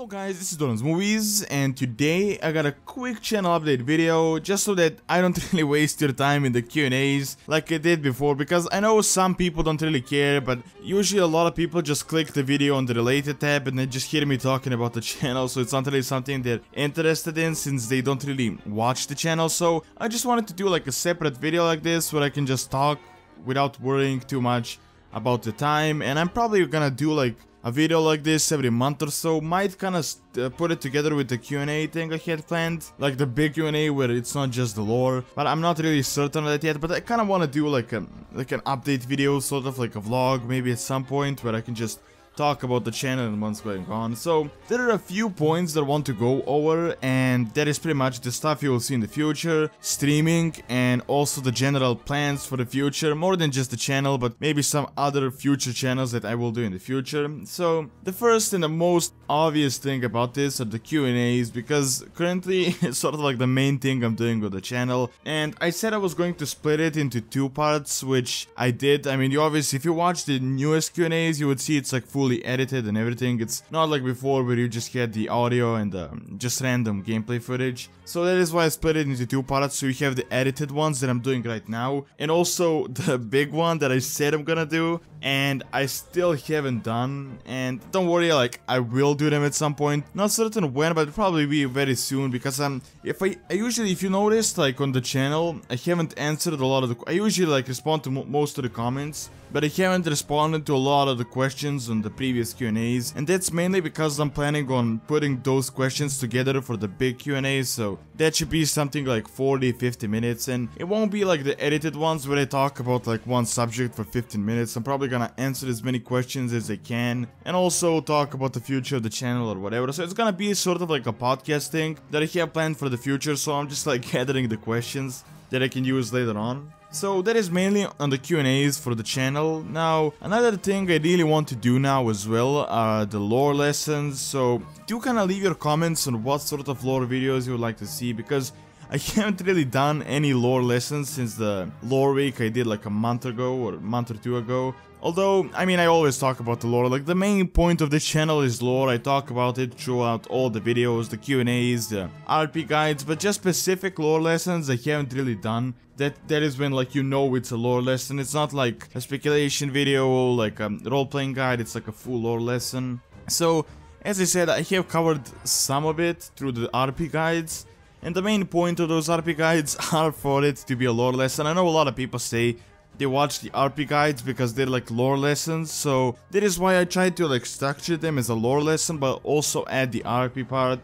Hello guys, this is Doronsmovies, and today I got a quick channel update video just so that I don't really waste your time in the Q&As like I did before, because I know some people don't really care, but usually a lot of people just click the video on the related tab and then just hear me talking about the channel, so it's not really something they're interested in since they don't really watch the channel. So I just wanted to do like a separate video like this where I can just talk without worrying too much about the time, and I'm probably gonna do like a video like this every month or so. Might kind of put it together with the Q&A thing I had planned, like the big Q&A where it's not just the lore, but I'm not really certain of that yet. But I kind of want to do like an update video, sort of like a vlog maybe at some point, where I can just talk about the channel and what's going on. So there are a few points that I want to go over, and that is pretty much the stuff you will see in the future, streaming, and also the general plans for the future, more than just the channel, but maybe some other future channels that I will do in the future. So the first and the most obvious thing about this are the Q&As, because currently it's sort of like the main thing I'm doing with the channel, and I said I was going to split it into two parts, which I did. I mean, you obviously, if you watch the newest Q&As, you would see it's like fully edited and everything. It's not like before where you just get the audio and just random gameplay footage. So that is why I split it into two parts. So you have the edited ones that I'm doing right now, and also the big one that I said I'm gonna do and I still haven't done. And don't worry, like I will do them at some point. Not certain when, but it'll probably be very soon, because if you noticed, like on the channel, I haven't answered a lot of I usually like respond to most of the comments, but I haven't responded to a lot of the questions on the previous Q&As, and that's mainly because I'm planning on putting those questions together for the big Q&As, so that should be something like 40-50 minutes, and it won't be like the edited ones where I talk about like one subject for 15 minutes. I'm probably gonna answer as many questions as I can, and also talk about the future of the channel or whatever. So it's gonna be sort of like a podcast thing that I have planned for the future, so I'm just like gathering the questions that I can use later on. So that is mainly on the Q&As for the channel. Now, another thing I really want to do now as well are the lore lessons. So do kind of leave your comments on what sort of lore videos you would like to see, because I haven't really done any lore lessons since the lore week I did like a month ago or a month or two ago. Although, I mean, I always talk about the lore, like the main point of this channel is lore. I talk about it throughout all the videos, the Q&As, the RP guides, but just specific lore lessons I haven't really done. That is when like you know it's a lore lesson. It's not like a speculation video, like a role-playing guide, it's like a full lore lesson. So, as I said, I have covered some of it through the RP guides, and the main point of those RP guides are for it to be a lore lesson. I know a lot of people say they watch the RP guides because they're like lore lessons, so that is why I try to like structure them as a lore lesson, but also add the RP part.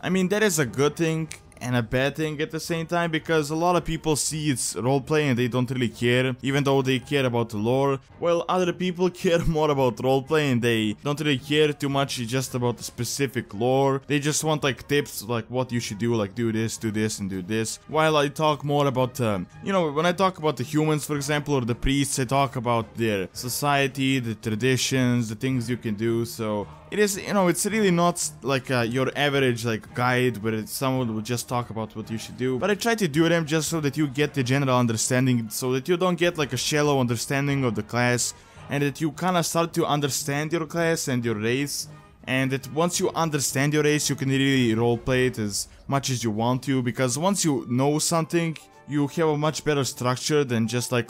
I mean, that is a good thing and a bad thing at the same time, because a lot of people see it's roleplay and they don't really care, even though they care about the lore. While other people care more about roleplay and they don't really care too much just about the specific lore. They just want like tips, like what you should do, like do this, and do this. While I talk more about, you know, when I talk about the humans, for example, or the priests, I talk about their society, the traditions, the things you can do. So it is, you know, it's really not like your average like guide where someone would just talk about what you should do. But I try to do them just so that you get the general understanding, so that you don't get like a shallow understanding of the class, and that you kind of start to understand your class and your race. And that once you understand your race, you can really roleplay it as much as you want to, because once you know something, you have a much better structure than just like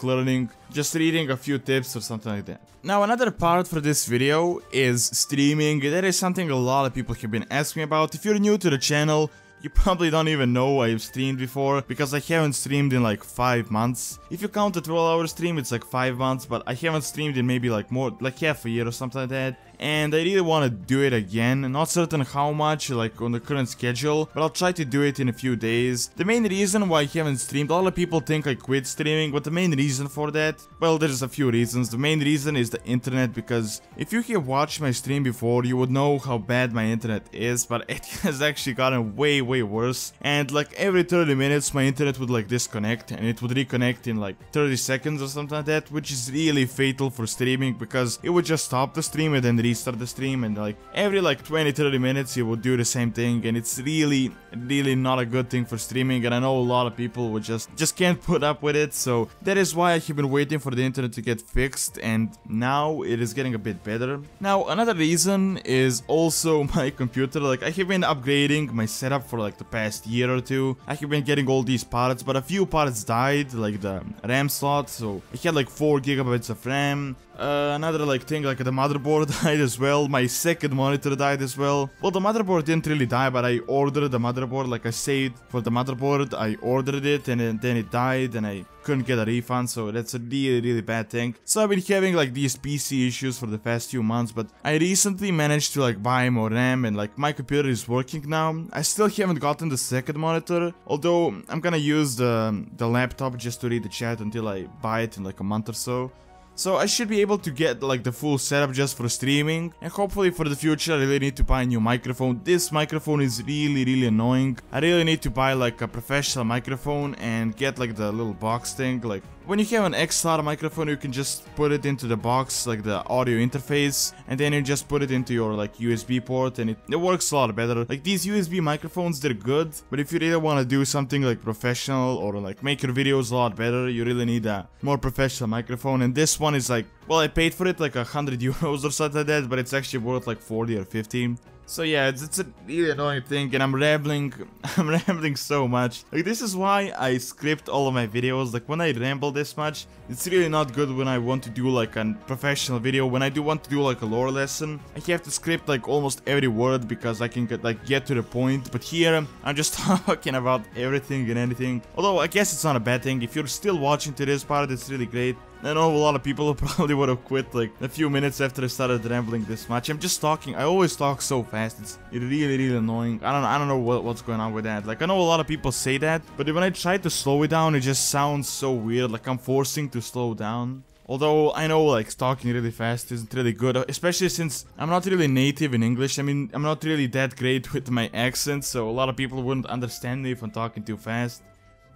just reading a few tips or something like that. Now, another part for this video is streaming. That is something a lot of people have been asking about. If you're new to the channel, you probably don't even know I've streamed before, because I haven't streamed in like 5 months. If you count a 12-hour stream, it's like 5 months, but I haven't streamed in maybe like more, like half a year or something like that. And I really want to do it again. Not certain how much, like on the current schedule, but I'll try to do it in a few days. The main reason why I haven't streamed, a lot of people think I quit streaming, but the main reason for that, well, there's a few reasons. The main reason is the internet, because if you have watched my stream before, you would know how bad my internet is, but it has actually gotten way worse. And like every 30 minutes my internet would like disconnect, and it would reconnect in like 30 seconds or something like that, which is really fatal for streaming, because it would just stop the stream and then restart the stream, and like every like 20-30 minutes you would do the same thing, and it's really not a good thing for streaming, and I know a lot of people would just can't put up with it. So that is why I have been waiting for the internet to get fixed, and now it is getting a bit better. Now another reason is also my computer. Like I have been upgrading my setup for like the past year or two. I have been getting all these parts, but a few parts died, like the RAM slot, so I had like 4 gigabytes of RAM. Another like thing, like the motherboard died as well. My second monitor died as well. Well, the motherboard didn't really die, but I ordered the motherboard. Like I saved for the motherboard, I ordered it, and then it died, and I couldn't get a refund. So that's a really bad thing. So I've been having like these PC issues for the past few months, but I recently managed to like buy more RAM, and like my computer is working now. I still haven't gotten the second monitor, although I'm gonna use the laptop just to read the chat until I buy it in like a month or so. So I should be able to get like the full setup just for streaming, and hopefully for the future I really need to buy a new microphone. This microphone is really annoying. I really need to buy like a professional microphone and get like the little box thing. Like when you have an XLR microphone, you can just put it into the box, like the audio interface, and then you just put it into your like USB port, and it works a lot better. Like these USB microphones, they're good, but if you really want to do something like professional or like make your videos a lot better, you really need a more professional microphone. And this one is like, well, I paid for it like 100 euros or something like that, but it's actually worth like 40 or 50. So yeah, it's a really annoying thing, and I'm rambling so much. Like this is why I script all of my videos. Like when I ramble this much, it's really not good when I want to do like a professional video. When I do want to do like a lore lesson, I have to script like almost every word because I can get to the point. But here, I'm just talking about everything and anything. Although I guess it's not a bad thing. If you're still watching to this part, it's really great. I know a lot of people probably would have quit like a few minutes after I started rambling this much. I'm just talking. I always talk so fast. It's really annoying. I don't know what's going on with that. Like I know a lot of people say that, but when I try to slow it down, it just sounds so weird. Like I'm forcing to slow down. Although I know like talking really fast isn't really good, especially since I'm not really native in English. I mean, I'm not really that great with my accent, so a lot of people wouldn't understand me if I'm talking too fast.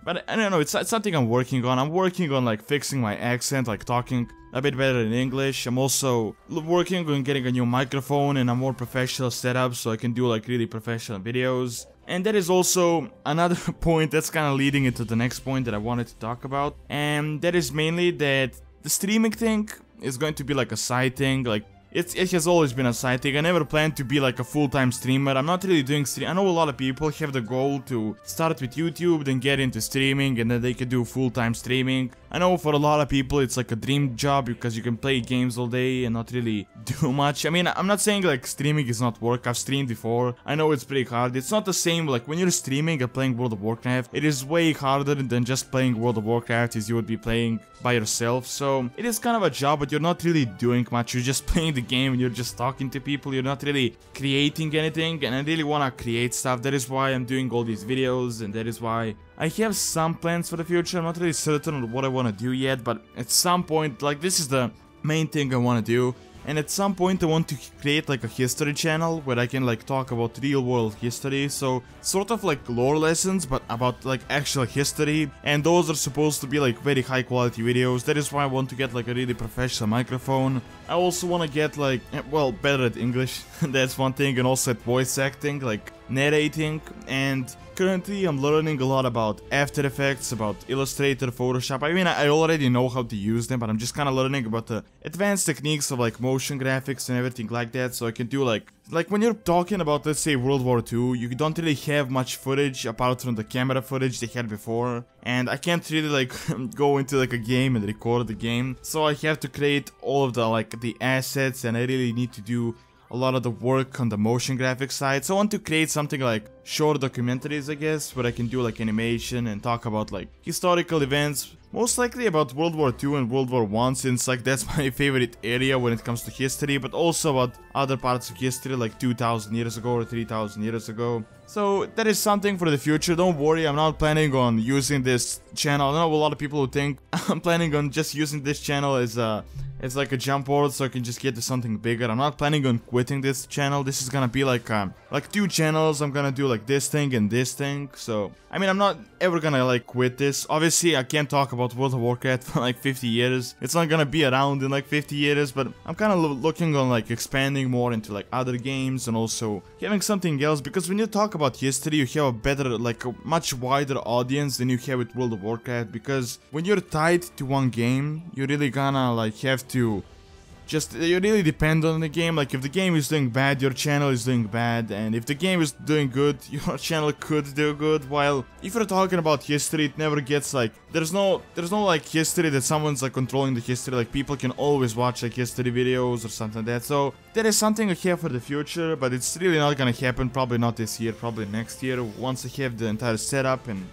But I don't know, it's something I'm working on. I'm working on like fixing my accent, like talking a bit better in English. I'm also working on getting a new microphone and a more professional setup so I can do like really professional videos. And that is also another point that's kind of leading into the next point that I wanted to talk about. And that is mainly that the streaming thing is going to be like a side thing. Like it has always been a side thing. I never planned to be like a full-time streamer. I'm not really doing stream. I know a lot of people have the goal to start with YouTube, then get into streaming, and then they could do full-time streaming. I know for a lot of people it's like a dream job because you can play games all day and not really do much. I mean, I'm not saying like streaming is not work. I've streamed before. I know it's pretty hard. It's not the same like when you're streaming and playing World of Warcraft. It is way harder than just playing World of Warcraft as you would be playing by yourself. So it is kind of a job, but you're not really doing much. You're just playing the game and you're just talking to people. You're not really creating anything, and I really want to create stuff. That is why I'm doing all these videos, and that is why I have some plans for the future. I'm not really certain on what I want to do yet, but at some point, like this is the main thing I want to do. And at some point I want to create like a history channel where I can like talk about real world history. So sort of like lore lessons, but about like actual history. And those are supposed to be like very high quality videos. That is why I want to get like a really professional microphone. I also want to get like, well, better at English. That's one thing. And also at voice acting, like narrating. And currently I'm learning a lot about After Effects, about Illustrator, Photoshop. I mean, I already know how to use them, but I'm just kind of learning about the advanced techniques of like motion graphics and everything like that, so I can do like when you're talking about, let's say, World War II, you don't really have much footage apart from the camera footage they had before, and I can't really like go into like a game and record the game, so I have to create all of the like the assets, and I really need to do a lot of the work on the motion graphics side. So I want to create something like short documentaries, I guess, where I can do like animation and talk about like historical events, most likely about World War II and World War I, since like that's my favorite area when it comes to history, but also about other parts of history like 2000 years ago or 3000 years ago. So that is something for the future. Don't worry, I'm not planning on using this channel. I know a lot of people who think I'm planning on just using this channel as It's like a jump board, so I can just get to something bigger. I'm not planning on quitting this channel. This is gonna be like 2 channels. I'm gonna do like this thing and this thing. So I mean, I'm not ever gonna like quit this. Obviously, I can't talk about World of Warcraft for like 50 years. It's not gonna be around in like 50 years, but I'm kind of looking on like expanding more into like other games and also having something else, because when you talk about history, you have a better, like a much wider audience than you have with World of Warcraft, because when you're tied to one game, you really gonna like have to you really depend on the game. Like if the game is doing bad, your channel is doing bad, and if the game is doing good, your channel could do good. While if you're talking about history, it never gets like, there's no like history that someone's like controlling the history. Like people can always watch like history videos or something like that. So that is something I have for the future, but it's really not gonna happen. Probably not this year, probably next year, once I have the entire setup and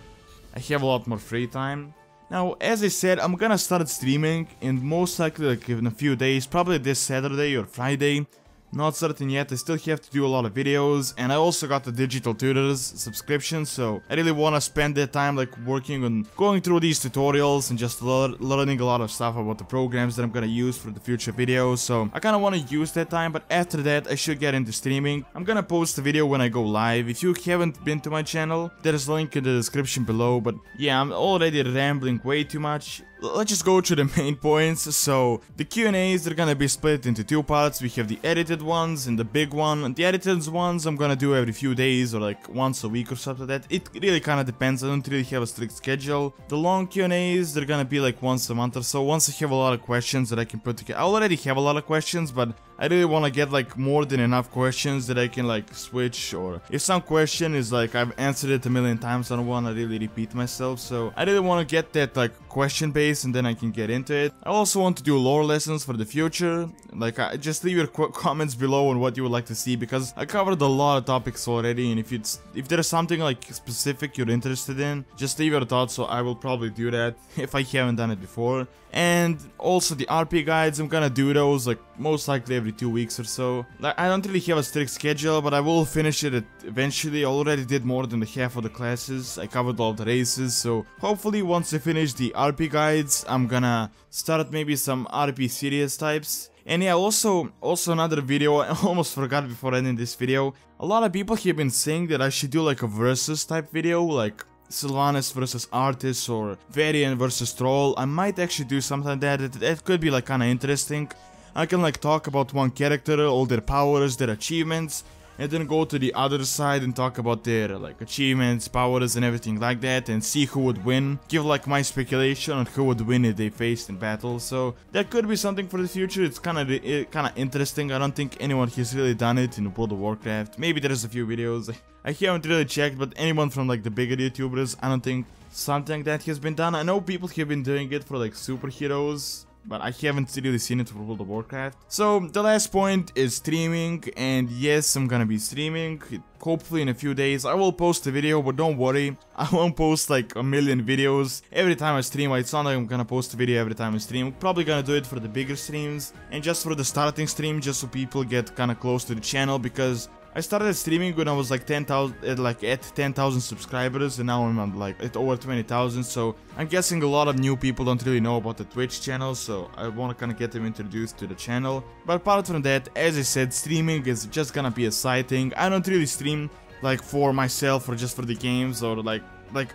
I have a lot more free time. Now, as I said, I'm gonna start streaming, and most likely like in a few days, probably this Saturday or Friday. Not certain yet, I still have to do a lot of videos, and I also got the digital tutors subscription, so I really wanna spend that time like working on going through these tutorials and just learning a lot of stuff about the programs that I'm gonna use for the future videos. So I kinda wanna use that time, but after that I should get into streaming. I'm gonna post a video when I go live. If you haven't been to my channel, there's a link in the description below, but yeah, I'm already rambling way too much. Let's just go to the main points. So the Q&As, they're gonna be split into 2 parts. We have the edited ones and the big one. And the edited ones I'm gonna do every few days or like once a week or something like that. It really kind of depends. I don't really have a strict schedule. The long Q&As, they're gonna be like once a month or so. Once I have a lot of questions that I can put together. I already have a lot of questions, but I really want to get like more than enough questions that I can like switch, or if some question is like I've answered it a million times, I don't want to really repeat myself. So I really want to get that like question base and then I can get into it. I also want to do lore lessons for the future. Like just leave your comments below on what you would like to see, because I covered a lot of topics already, and if there's something like specific you're interested in, just leave your thoughts, so I will probably do that if I haven't done it before. And also the RP guides, I'm gonna do those like most likely every 2 weeks or so. Like I don't really have a strict schedule, but I will finish it eventually. I already did more than the half of the classes. I covered all the races, so hopefully once I finish the RP guides, I'm gonna start maybe some RP series types. And yeah, also another video, I almost forgot before ending this video. A lot of people have been saying that I should do like a versus type video, like Sylvanas versus Artis or Varian versus Troll. I might actually do something like that. That could be like kinda interesting. I can like talk about one character, all their powers, their achievements, and then go to the other side and talk about their like achievements, powers and everything like that, and see who would win. Give like my speculation on who would win if they faced in battle. So that could be something for the future. It's kinda interesting. I don't think anyone has really done it in World of Warcraft. Maybe there's a few videos. I haven't really checked, but anyone from like the bigger YouTubers, I don't think something like that has been done. I know people have been doing it for like superheroes, but I haven't really seen it for World of Warcraft. So the last point is streaming, and yes, I'm gonna be streaming. Hopefully in a few days I will post a video, but don't worry, I won't post like a million videos every time I stream. It's not like I'm gonna post a video every time I stream. I'm probably gonna do it for the bigger streams and just for the starting stream, just so people get kinda close to the channel, because I started streaming when I was like 10,000, like at 10,000 subscribers, and now I'm like at over 20,000. So I'm guessing a lot of new people don't really know about the Twitch channel, so I want to kind of get them introduced to the channel. But apart from that, as I said, streaming is just gonna be a side thing. I don't really stream like for myself or just for the games or like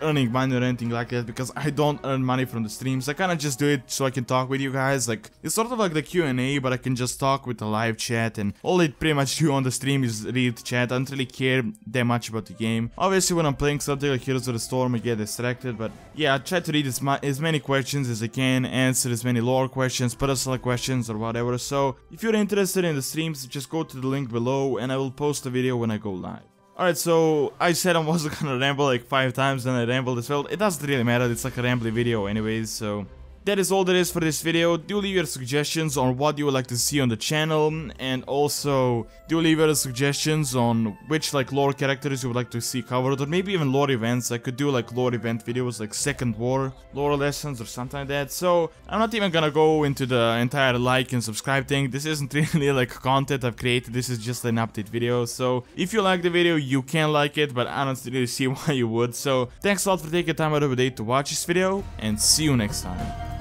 earning money or anything like that, because I don't earn money from the streams. I kind of just do it so I can talk with you guys. Like it's sort of like the Q&A, but I can just talk with the live chat, and all I pretty much do on the stream is read chat. I don't really care that much about the game. Obviously when I'm playing something like Heroes of the Storm, I get distracted, but yeah, I try to read as many questions as I can, answer as many lore questions, personal questions or whatever. So if you're interested in the streams, just go to the link below and I will post a video when I go live. Alright, so I said I wasn't gonna ramble like 5 times, and I rambled as well. It doesn't really matter, it's like a rambly video anyways, so that is all there is for this video. Do leave your suggestions on what you would like to see on the channel, and also do leave your suggestions on which like lore characters you would like to see covered, or maybe even lore events. I could do like lore event videos like Second War, lore lessons or something like that. So I'm not even gonna go into the entire like and subscribe thing. This isn't really like content I've created, this is just an update video. So if you like the video, you can like it, but I don't really see why you would. So thanks a lot for taking time out of your day to watch this video, and see you next time.